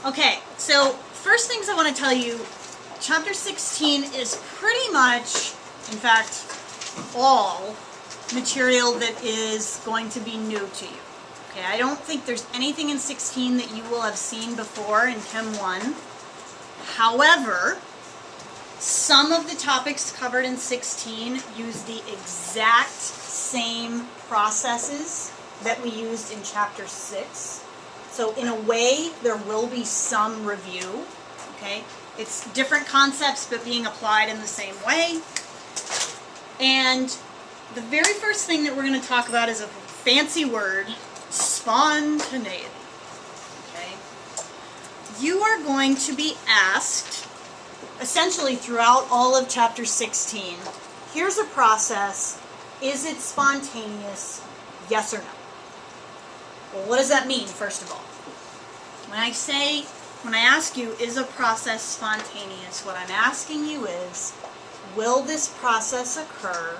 Okay, so first things I want to tell you, chapter 16 is pretty much, in fact, all material that is going to be new to you. Okay, I don't think there's anything in 16 that you will have seen before in Chem 1. However, some of the topics covered in 16 use the exact same processes that we used in chapter 6. So in a way, there will be some review. Okay, it's different concepts but being applied in the same way. And the very first thing that we're going to talk about is a fancy word, spontaneity. Okay? You are going to be asked, essentially throughout all of chapter 16, here's a process, is it spontaneous, yes or no? Well, what does that mean, first of all? When I ask you, is a process spontaneous, what I'm asking you is, will this process occur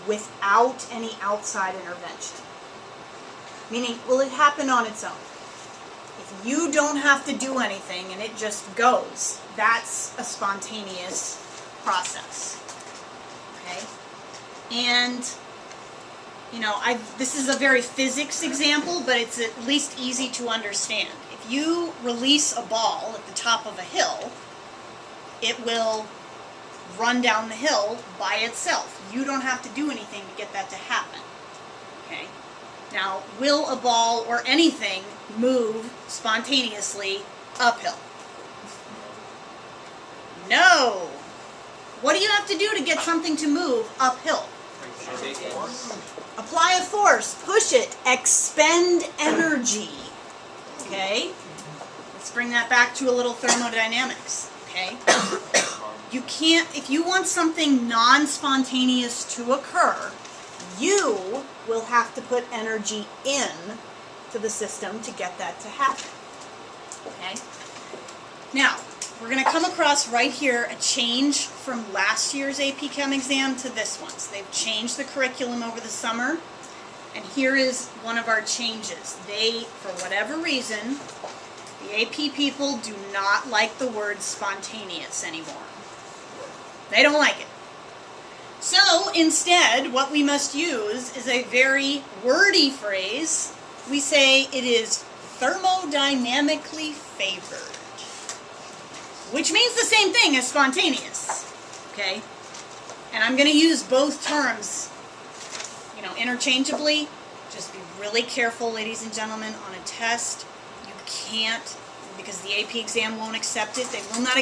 without any outside intervention? Meaning, will it happen on its own? If you don't have to do anything and it just goes, that's a spontaneous process. Okay? And, you know, this is a very physics example, but it's at least easy to understand. If you release a ball at the top of a hill, it will run down the hill by itself. You don't have to do anything to get that to happen. Okay? Now, will a ball or anything move spontaneously uphill? No! What do you have to do to get something to move uphill? Apply a force, push it, expend energy. Okay? Let's bring that back to a little thermodynamics. Okay? You can't, if you want something non-spontaneous to occur, you will have to put energy in to the system to get that to happen. Okay? Now, we're going to come across right here a change from last year's AP Chem exam to this one. So they've changed the curriculum over the summer, and here is one of our changes. They, for whatever reason, the AP people do not like the word spontaneous anymore. They don't like it. So, instead, what we must use is a very wordy phrase. We say it is thermodynamically favored, which means the same thing as spontaneous. Okay? And I'm going to use both terms, you know, interchangeably. Just be really careful, ladies and gentlemen, on a test. You can't, because the AP exam won't accept it. They will not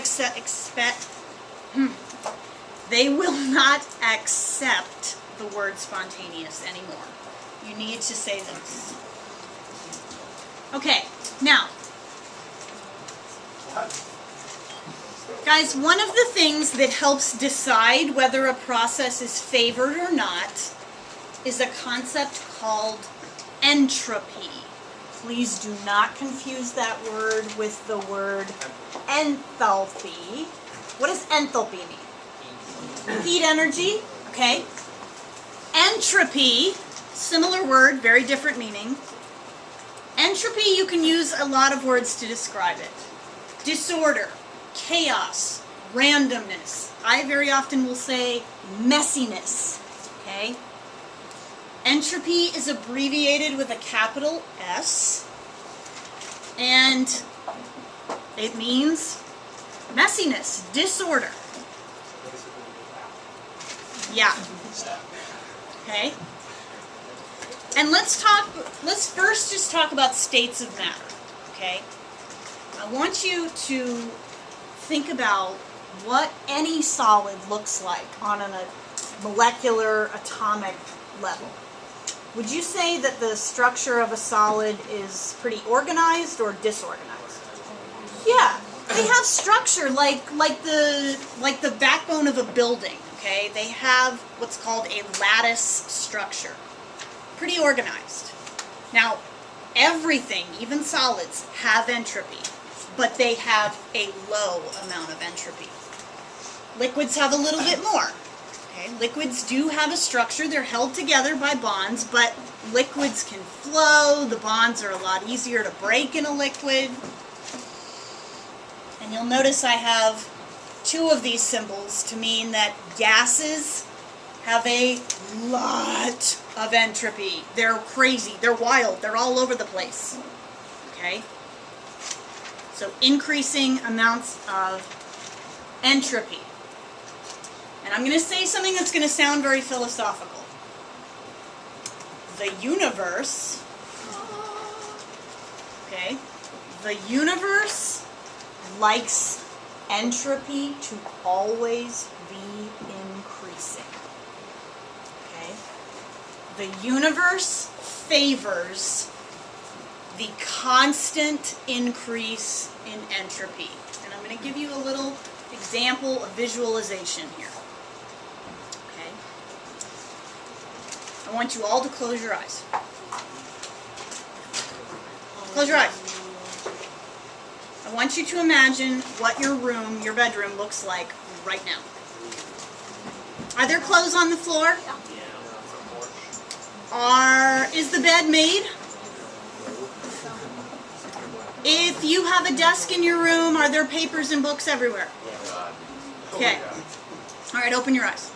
They will not accept the word spontaneous anymore. You need to say this. Okay, now, guys, one of the things that helps decide whether a process is favored or not is a concept called entropy. Please do not confuse that word with the word enthalpy. What does enthalpy mean? Heat energy, okay. Entropy, similar word, very different meaning. Entropy, you can use a lot of words to describe it. Disorder, chaos, randomness. I very often will say messiness, okay. Entropy is abbreviated with a capital S, and it means messiness, disorder. Yeah. Okay. And let's first just talk about states of matter. Okay. I want you to think about what any solid looks like on a molecular atomic level. Would you say that the structure of a solid is pretty organized or disorganized? Yeah. They have structure like the backbone of a building. Okay, they have what's called a lattice structure. Pretty organized. Now, everything, even solids, have entropy, but they have a low amount of entropy. Liquids have a little bit more. Okay, liquids do have a structure. They're held together by bonds, but liquids can flow. The bonds are a lot easier to break in a liquid. And you'll notice I have two of these symbols to mean that gases have a lot of entropy. They're crazy, they're wild, they're all over the place. Okay? So increasing amounts of entropy. And I'm going to say something that's going to sound very philosophical. The universe, okay, the universe likes entropy to always be increasing. Okay? The universe favors the constant increase in entropy. And I'm going to give you a little example of visualization here. Okay? I want you all to close your eyes. Close your eyes. I want you to imagine what your room, your bedroom, looks like right now. Are there clothes on the floor? Is the bed made? If you have a desk in your room, are there papers and books everywhere? Okay. All right, open your eyes.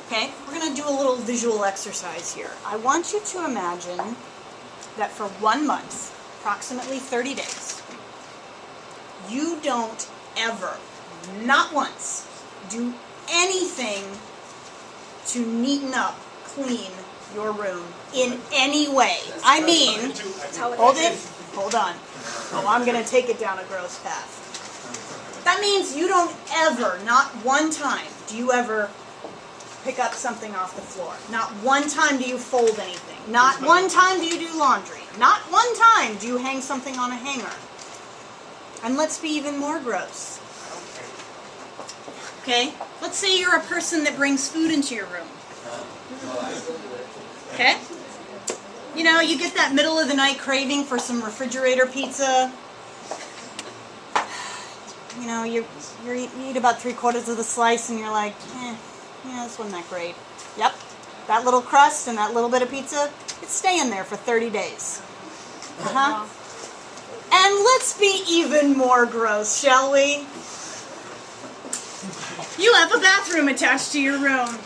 Okay, we're going to do a little visual exercise here. I want you to imagine that for 1 month, approximately 30 days, you don't ever, not once, do anything to neaten up, clean your room in any way. I mean, hold on. Oh, I'm going to take it down a gross path. That means you don't ever, not one time, do you ever pick up something off the floor. Not one time do you fold anything. Not one time do you do laundry. Not one time do you hang something on a hanger. And let's be even more gross. Okay? Let's say you're a person that brings food into your room. Okay? You know, you get that middle of the night craving for some refrigerator pizza. You know, you eat about 3/4 of the slice and you're like, this wasn't that great. Yep, that little crust and that little bit of pizza, it's staying there for 30 days. Uh-huh. And let's be even more gross, shall we? You have a bathroom attached to your room.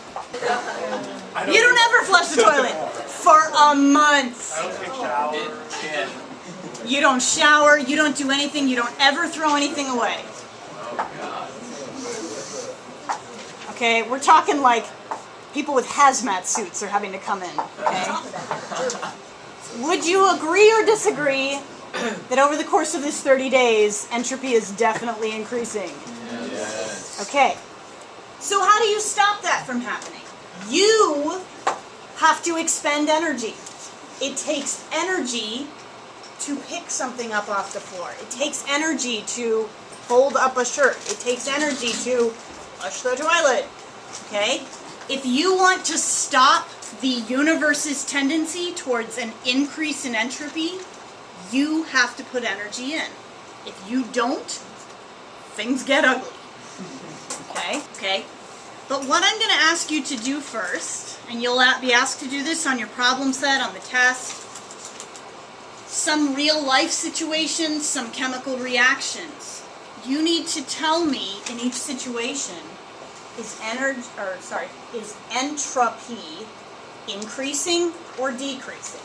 You don't ever flush the toilet for a month. I don't take showers. You don't shower, you don't do anything, you don't ever throw anything away. Okay, we're talking like people with hazmat suits are having to come in, okay? Would you agree or disagree that over the course of this 30 days, entropy is definitely increasing? Yes. Okay, so how do you stop that from happening? You have to expend energy. It takes energy to pick something up off the floor. It takes energy to fold up a shirt. It takes energy to flush the toilet. Okay? If you want to stop the universe's tendency towards an increase in entropy, you have to put energy in. If you don't, things get ugly. Okay? Okay? But what I'm going to ask you to do first, and you'll be asked to do this on your problem set, on the test, some real life situations, some chemical reactions. You need to tell me in each situation, is entropy increasing or decreasing?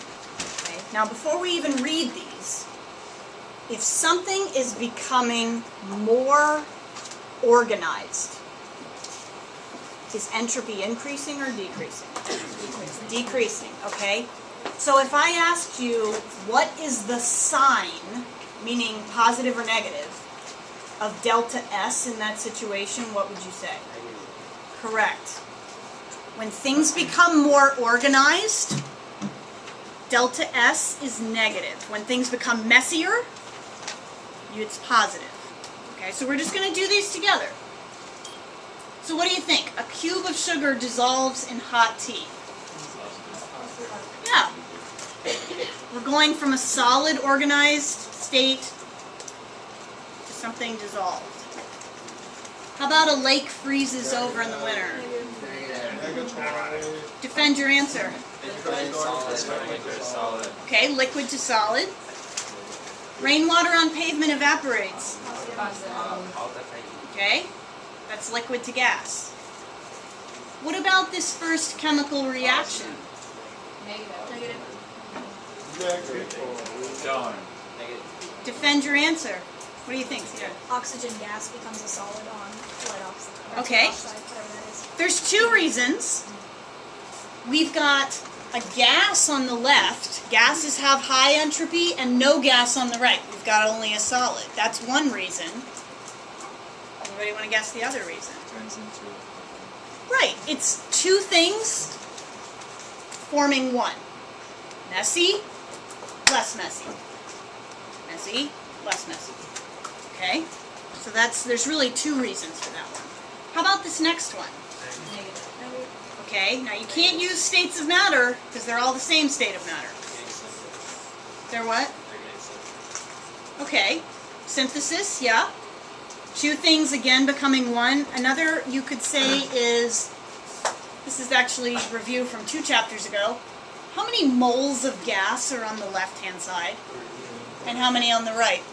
Okay. Now before we even read these, if something is becoming more organized, is entropy increasing or decreasing? Decreasing, okay? So if I asked you, what is the sign, meaning positive or negative, of delta S in that situation, what would you say? Correct. When things become more organized, delta S is negative. When things become messier, it's positive. Okay, so we're just going to do these together. So what do you think? A cube of sugar dissolves in hot tea. Yeah. We're going from a solid, organized state to something dissolved. How about a lake freezes over in the winter? Defend your answer. Solid. Okay, liquid to solid. Rainwater on pavement evaporates. Okay? That's liquid to gas. What about this first chemical reaction? Negative. Darn. Defend your answer. What do you think, Sierra? Oxygen gas becomes a solid on lead oxide. Okay. Whatever that is. There's two reasons. We've got a gas on the left. Gases have high entropy and no gas on the right. We've got only a solid. That's one reason. Anybody want to guess the other reason? Turns into. Right. It's two things forming one. Messy, less messy. Messy, less messy. Okay? So there's really two reasons for that one. How about this next one? Okay, now you can't use states of matter because they're all the same state of matter. They're what? Okay, synthesis, yeah. Two things again becoming one. Another you could say is, this is actually review from 2 chapters ago. How many moles of gas are on the left-hand side? And how many on the right?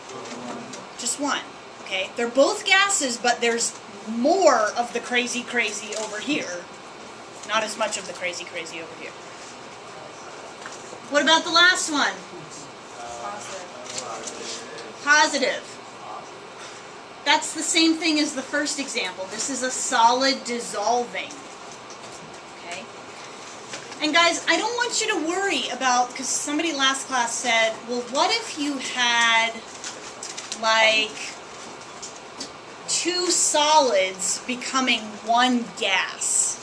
Just one. Okay, they're both gases, but there's more of the crazy over here. Not as much of the crazy over here. What about the last one? Positive. That's the same thing as the first example. This is a solid dissolving. Okay? And guys, I don't want you to worry about, because somebody last class said, well, what if you had, like, 2 solids becoming one gas?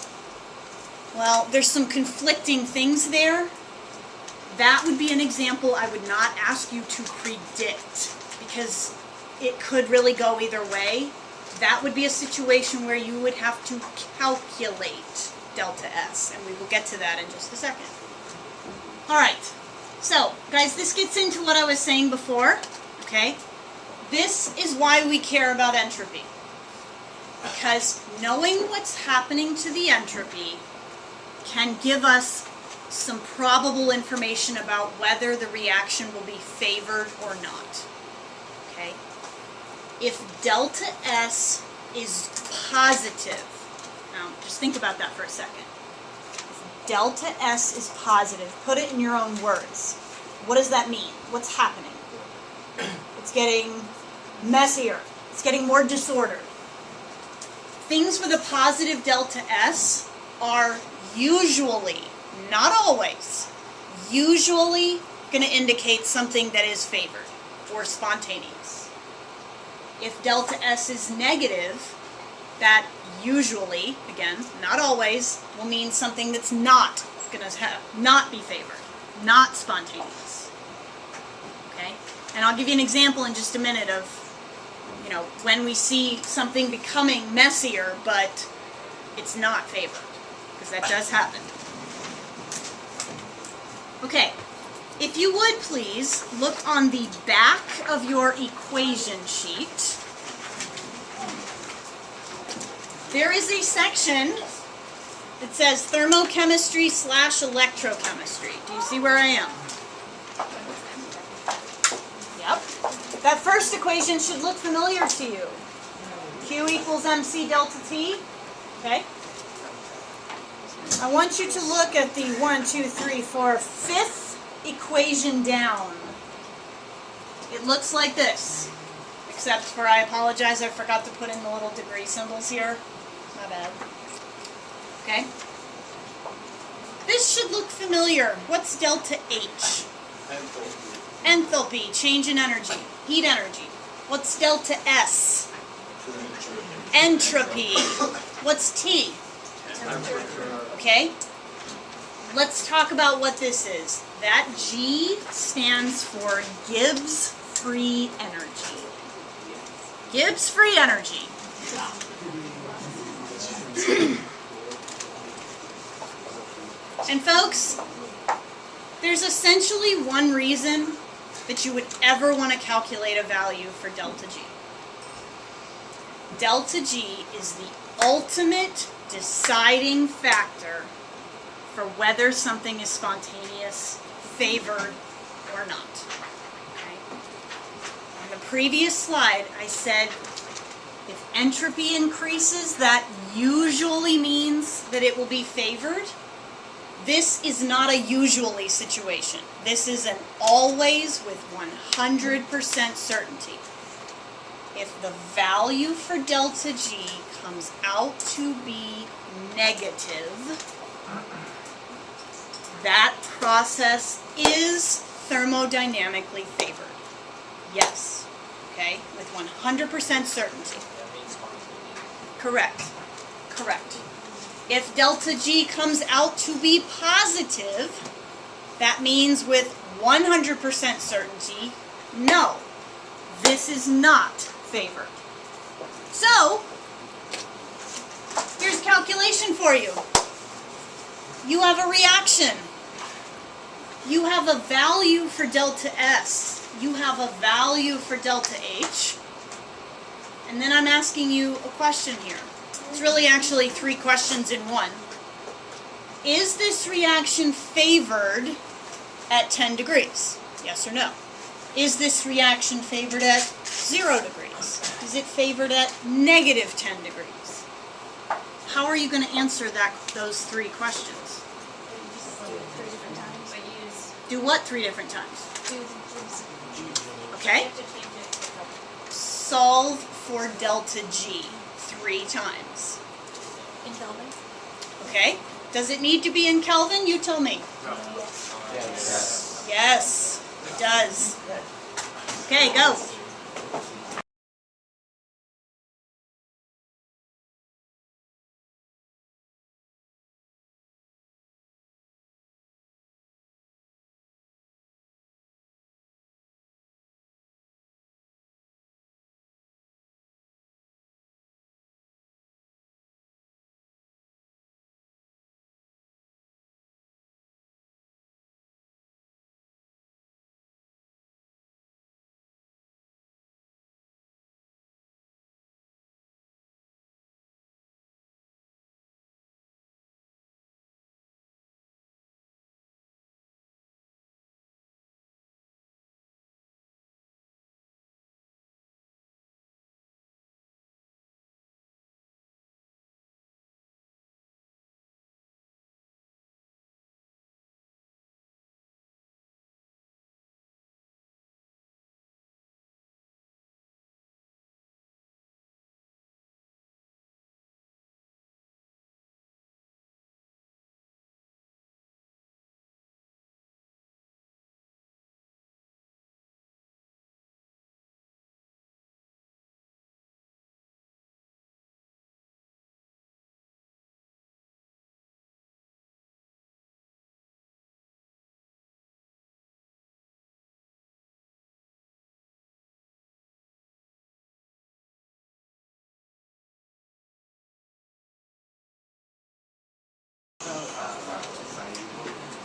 Well, there's some conflicting things there. That would be an example I would not ask you to predict, because it could really go either way. That would be a situation where you would have to calculate delta S, and we will get to that in just a second. Alright, so guys, this gets into what I was saying before, okay? This is why we care about entropy. Because knowing what's happening to the entropy can give us some probable information about whether the reaction will be favored or not. Okay? If delta S is positive, now just think about that for a second. If delta S is positive, put it in your own words. What does that mean? What's happening? It's getting messier. It's getting more disordered. Things with a positive delta S are usually, not always, usually going to indicate something that is favored or spontaneous. If delta S is negative, that usually, again, not always, will mean something that's not going to not be favored, not spontaneous. Okay? And I'll give you an example in just a minute of, you know, when we see something becoming messier, but it's not favored. Because that does happen. Okay, if you would please look on the back of your equation sheet. There is a section that says thermochemistry / electrochemistry. Do you see where I am? Yep. That first equation should look familiar to you. Q equals mc delta T. Okay? I want you to look at the 5th equation down. It looks like this. Except for, I apologize, I forgot to put in the little degree symbols here. My bad. Okay? This should look familiar. What's delta H? Enthalpy, change in energy, heat energy. What's delta S? Entropy. What's T? Okay? Let's talk about what this is. That G stands for Gibbs free energy. Gibbs free energy. And folks, there's essentially one reason that you would ever want to calculate a value for delta G. Delta G is the ultimate deciding factor for whether something is spontaneous, favored, or not. Okay? And the previous slide, I said if entropy increases, that usually means that it will be favored. This is not a usually situation. This is an always with 100% certainty. If the value for delta G comes out to be negative, that process is thermodynamically favored. Yes. Okay? With 100% certainty. Correct. Correct. If delta G comes out to be positive, that means with 100% certainty, no, this is not favored. So, here's a calculation for you. You have a reaction. You have a value for delta S. You have a value for delta H. And then I'm asking you a question here. It's really actually 3 questions in one. Is this reaction favored at 10 degrees? Yes or no? Is this reaction favored at 0 degrees? Is it favored at negative 10 degrees? How are you going to answer those 3 questions? Do what 3 different times? Okay. Solve for delta G 3 times. In Kelvin? Okay. Does it need to be in Kelvin? You tell me. Yes. Yes, it does. Okay, go.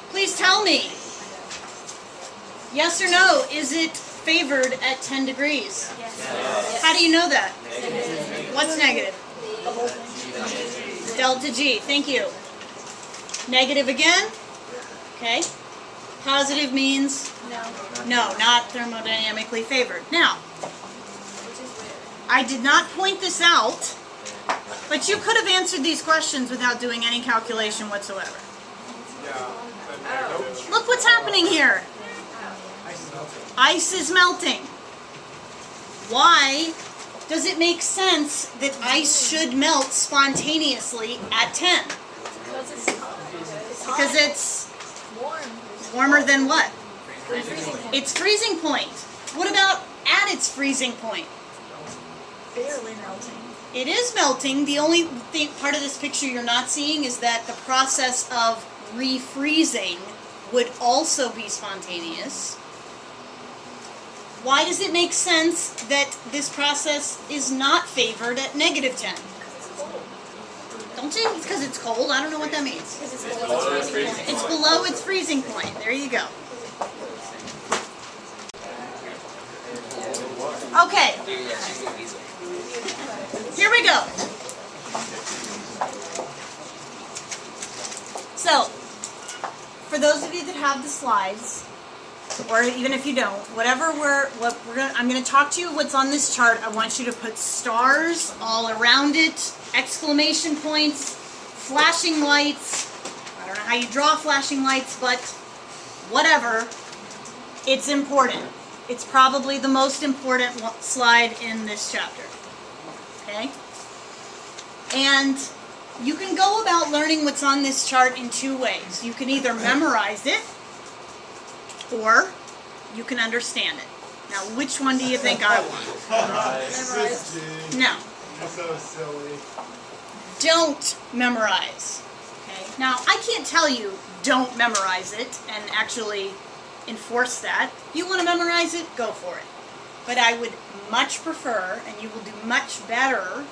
Please tell me, yes or no, is it favored at 10 degrees? Yes. How do you know that? What's negative? Delta G, thank you. Negative again? Okay. Positive means? No, not thermodynamically favored. Now, I did not point this out, but you could have answered these questions without doing any calculation whatsoever. Look what's happening here. Ice is melting. Why does it make sense that ice should melt spontaneously at 10? Because it's warmer than what? It's freezing point. What about at its freezing point? Barely melting. It is melting. The only part of this picture you're not seeing is that the process of refreezing would also be spontaneous. Why does it make sense that this process is not favored at negative 10? Don't say it's because it's cold. I don't know what that means. It's below its freezing point. There you go. Okay. Here we go. So, for those of you that have the slides, or even if you don't, I'm going to talk to you what's on this chart. I want you to put stars all around it, exclamation points, flashing lights. I don't know how you draw flashing lights, but whatever. It's important. It's probably the most important slide in this chapter. Okay? And you can go about learning what's on this chart in two ways. You can either memorize it, or you can understand it. Now, which one do you think I want? Memorize. No. You're so silly. Don't memorize. Okay? Now, I can't tell you don't memorize it and actually enforce that. You want to memorize it, go for it. But I would much prefer, and you will do much better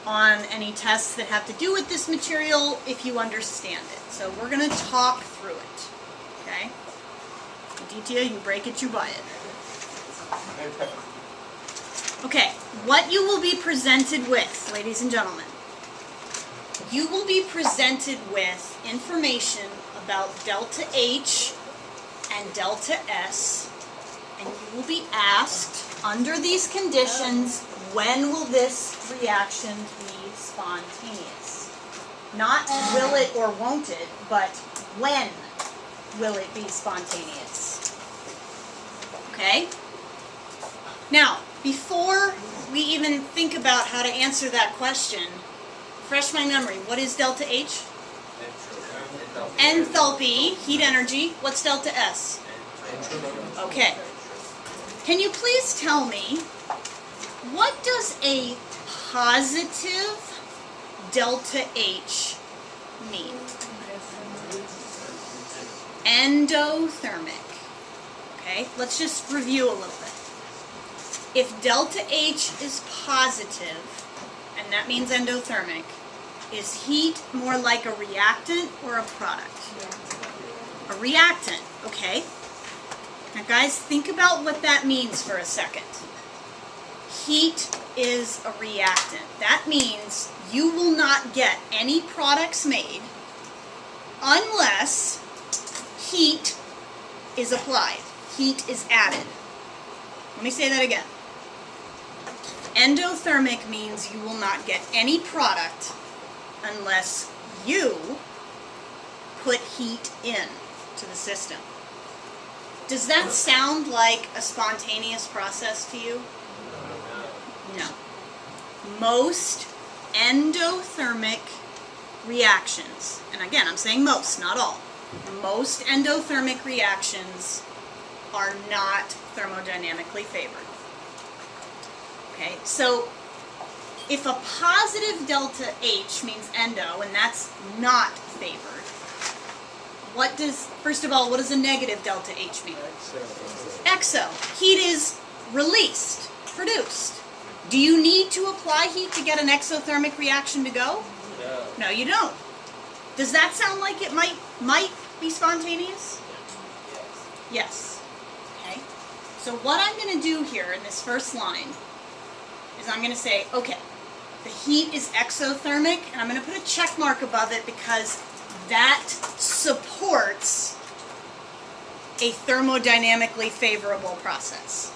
on any tests that have to do with this material if you understand it. So we're going to talk through it. Okay? Aditya, you break it, you buy it. Okay, what you will be presented with, ladies and gentlemen, you will be presented with information about delta H and delta S, and you will be asked, under these conditions, when will this reaction be spontaneous? Not will it or won't it, but when will it be spontaneous? Okay? Now, before we even think about how to answer that question, refresh my memory. What is delta H? Enthalpy, heat energy. What's delta S? Okay. Can you please tell me, what does a positive delta H mean? Endothermic. Okay, let's just review a little bit. If delta H is positive, and that means endothermic, is heat more like a reactant or a product? A reactant, okay. Now guys, think about what that means for a second. Heat is a reactant. That means you will not get any products made unless heat is applied. Heat is added. Let me say that again. Endothermic means you will not get any product unless you put heat in to the system. Does that sound like a spontaneous process to you? No. Most endothermic reactions, and again, I'm saying most, not all. Most endothermic reactions are not thermodynamically favored. Okay, so if a positive delta H means endo, and that's not favored, first of all, what does a negative delta H mean? Exo. Heat is released, produced. Do you need to apply heat to get an exothermic reaction to go? No, you don't. Does that sound like it might be spontaneous? Yes. Okay. So what I'm going to do here in this first line is I'm going to say, okay, the heat is exothermic, and I'm going to put a check mark above it because that supports a thermodynamically favorable process.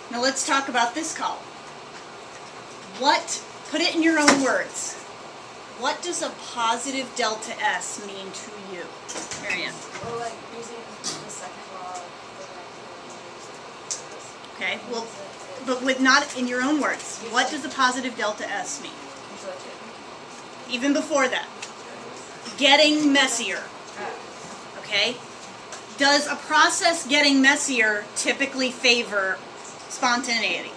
Now let's talk about this column. Put it in your own words. What does a positive delta S mean to you? Marianne. Or like using the second law. Okay, well, but with not in your own words. What does a positive delta S mean? Even before that. Getting messier. Okay? Does a process getting messier typically favor spontaneity?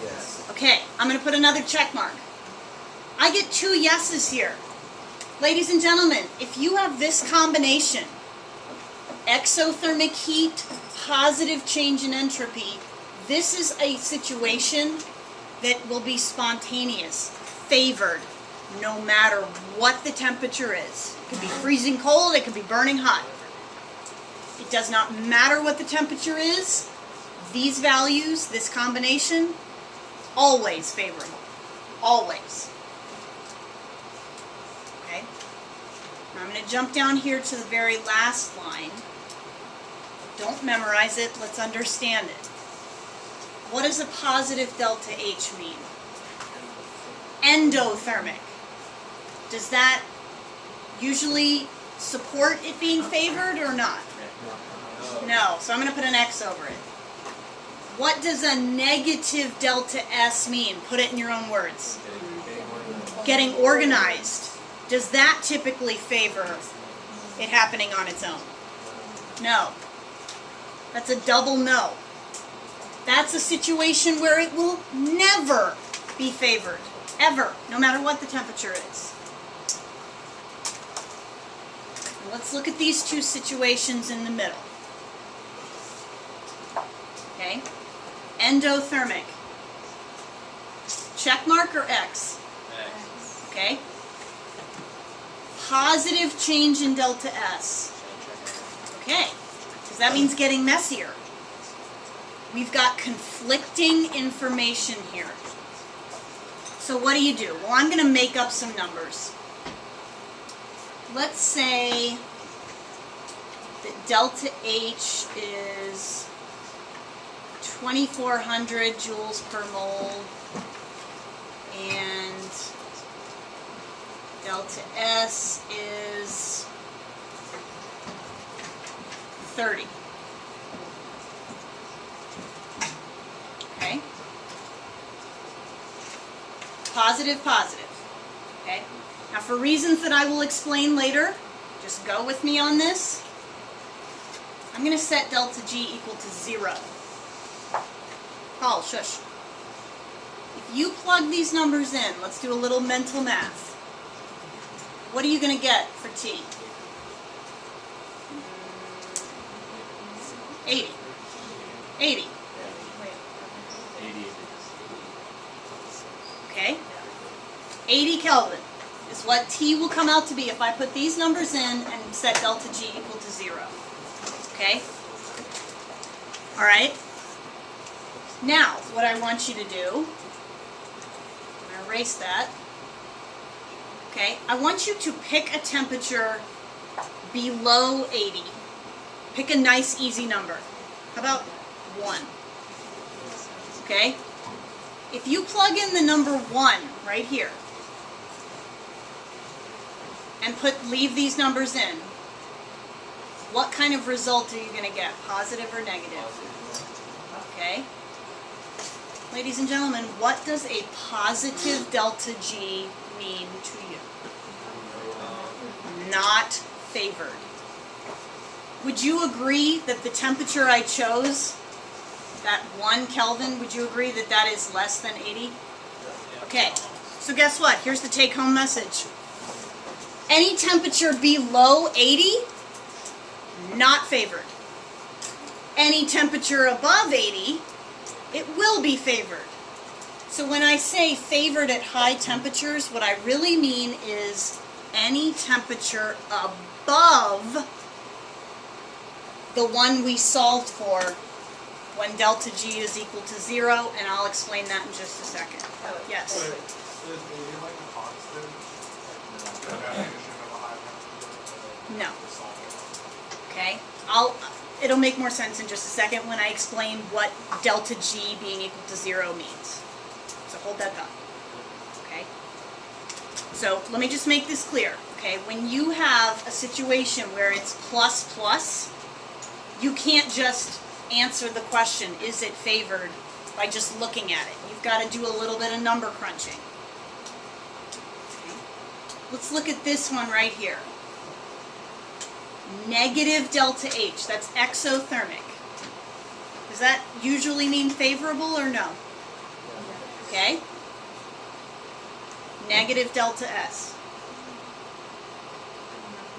Yes. Okay, I'm going to put another check mark. I get 2 yeses here. Ladies and gentlemen, if you have this combination, exothermic heat, positive change in entropy, this is a situation that will be spontaneous, favored, no matter what the temperature is. It could be freezing cold, it could be burning hot. It does not matter what the temperature is. These values, this combination, always favorable. Always. Okay? Now I'm going to jump down here to the very last line. Don't memorize it, let's understand it. What does a positive delta H mean? Endothermic. Does that usually support it being favored or not? No, so I'm going to put an X over it. What does a negative delta S mean? Put it in your own words. Getting organized. Does that typically favor it happening on its own? No. That's a double no. That's a situation where it will never be favored. Ever. No matter what the temperature is. Let's look at these two situations in the middle. Okay? Endothermic. Check mark or X? X. Okay? Positive change in delta S. Okay, because that means getting messier. We've got conflicting information here. So what do? Well, I'm going to make up some numbers. Let's say that delta H is 2,400 joules per mole, and delta S is 30. Okay? Positive, positive. Okay? Now for reasons that I will explain later, just go with me on this. I'm going to set delta G equal to 0. Paul, shush. If you plug these numbers in, let's do a little mental math. What are you going to get for T? 80. 80. Okay? 80 Kelvin is what T will come out to be if I put these numbers in and set delta G equal to 0. Okay? Alright? Now, what I want you to do, I'm going to erase that. Okay? I want you to pick a temperature below 80. Pick a nice, easy number. How about 1? Okay? If you plug in the number 1 right here, and leave these numbers in, what kind of result are you going to get? Positive or negative? Okay? Ladies and gentlemen, what does a positive delta G mean to you? Not favored. Would you agree that the temperature I chose, that 1 Kelvin, would you agree that that is less than 80? Okay, so guess what? Here's the take-home message. Any temperature below 80, not favored. Any temperature above 80, it will be favored. So when I say favored at high temperatures, what I really mean is any temperature above the one we solved for when delta G is equal to 0, and I'll explain that in just a second. Yes? Is 80 like a constant? The definition of a high temperature? No. Okay? It'll make more sense in just a second when I explain what delta G being equal to 0 means. So hold that thought. Okay? So let me just make this clear. Okay? When you have a situation where it's plus plus, you can't just answer the question, is it favored, by just looking at it. You've got to do a little bit of number crunching. Okay. Let's look at this one right here. Negative delta H, that's exothermic. Does that usually mean favorable or no? Okay. Negative delta S.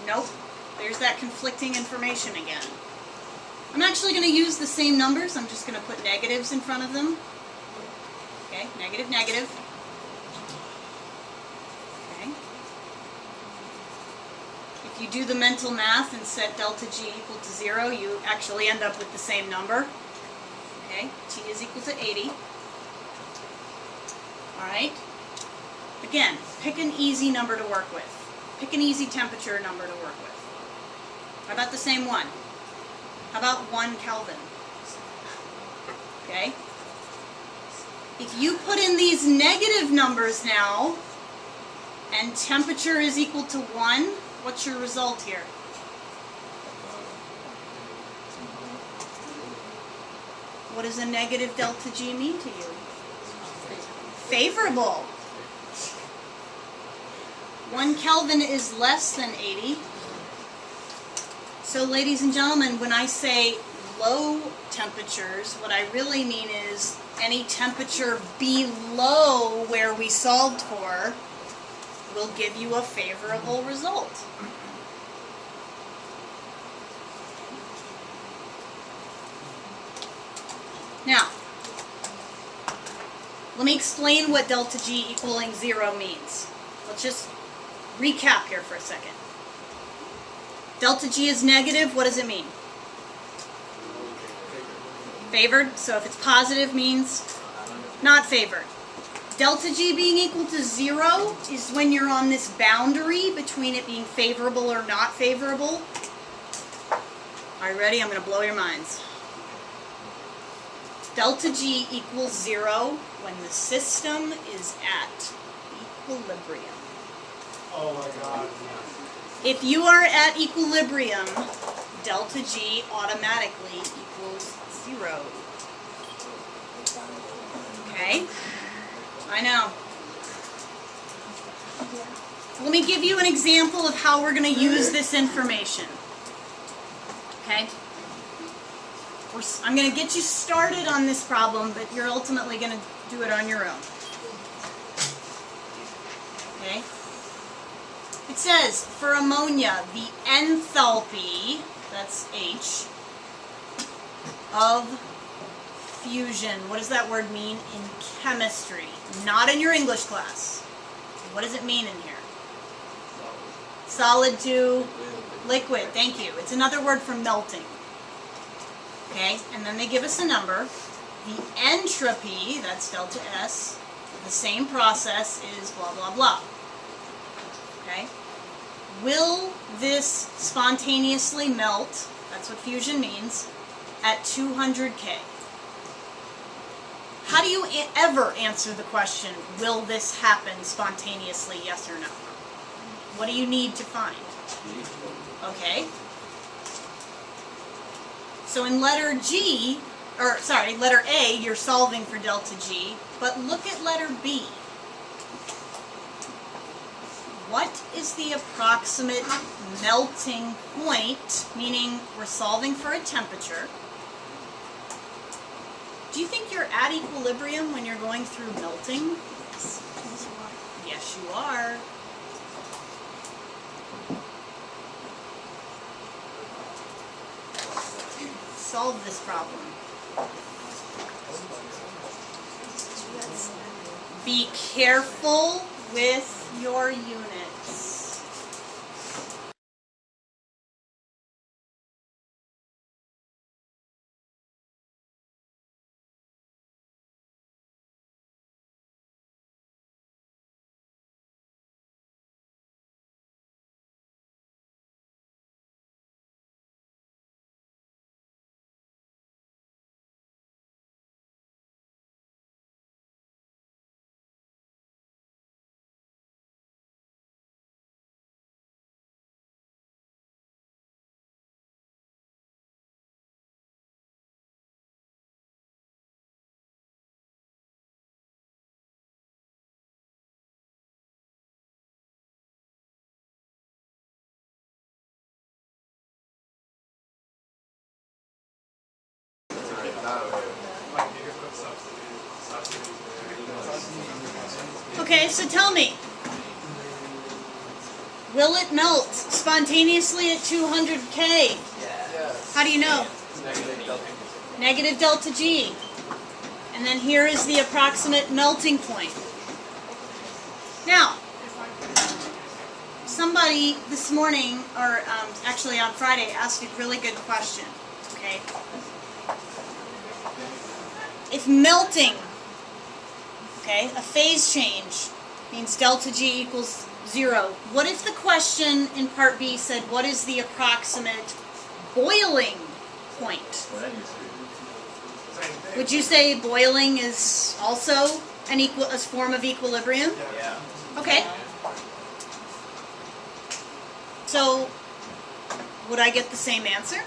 Nope. There's that conflicting information again. I'm actually going to use the same numbers. I'm just going to put negatives in front of them. Okay, negative, negative. Okay. If you do the mental math and set delta G equal to 0, you actually end up with the same number. Okay, T is equal to 80. Alright. Again, pick an easy number to work with. Pick an easy temperature number to work with. How about the same one? How about 1 Kelvin? Okay? If you put in these negative numbers now, and temperature is equal to 1, what's your result here? What does a negative delta G mean to you? Favorable. 1 Kelvin is less than 80. So ladies and gentlemen, when I say low temperatures, what I really mean is any temperature below where we solved for will give you a favorable result. Now, let me explain what delta G equaling 0 means. Let's just recap here for a second. Delta G is negative, what does it mean? Favored, so if it's positive means not favored. Delta G being equal to 0 is when you're on this boundary between it being favorable or not favorable. Are you ready? I'm going to blow your minds. Delta G equals 0 when the system is at equilibrium. Oh my god. If you are at equilibrium, delta G automatically equals 0. Okay? I know. Let me give you an example of how we're going to use this information. Okay? I'm going to get you started on this problem, but you're ultimately going to do it on your own. Okay? It says, for ammonia, the enthalpy, that's H, of fusion. What does that word mean in chemistry? Not in your English class. What does it mean in here? Solid to liquid. Thank you. It's another word for melting. Okay, and then they give us a number. The entropy, that's delta S, the same process is blah, blah, blah. Okay? Will this spontaneously melt, that's what fusion means, at 200K? How do you ever answer the question, will this happen spontaneously, yes or no? What do you need to find? Okay. So in letter G, or sorry, letter A, you're solving for delta G, but look at letter B. What is the approximate melting point, meaning we're solving for a temperature. Do you think you're at equilibrium when you're going through melting? Yes, you are. Solve this problem. Be careful with your units. Okay, so tell me, will it melt spontaneously at 200K? Yes. How do you know? Negative delta G. And then here is the approximate melting point. Now, somebody this morning, or actually on Friday, asked a really good question. Okay? If melting, okay, a phase change means delta G equals 0, what if the question in part B said, what is the approximate boiling point. Same thing. Would you say boiling is also a form of equilibrium? Yeah. Okay. So, would I get the same answer?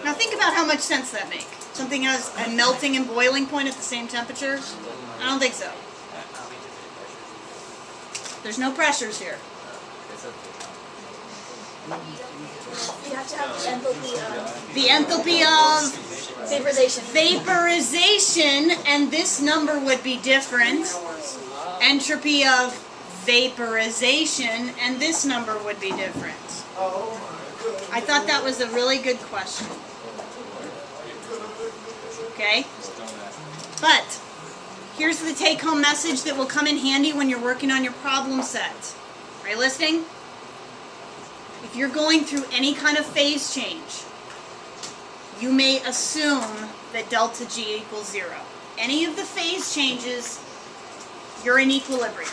Now think about how much sense that makes. Something has a melting and boiling point at the same temperature? I don't think so. There's no pressures here. You have to have the enthalpy of The enthalpy of vaporization. vaporization, and this number would be different. Entropy of vaporization, and this number would be different. I thought that was a really good question. Okay? But here's the take-home message that will come in handy when you're working on your problem set. Are you listening? If you're going through any kind of phase change, you may assume that delta G equals 0. Any of the phase changes, you're in equilibrium.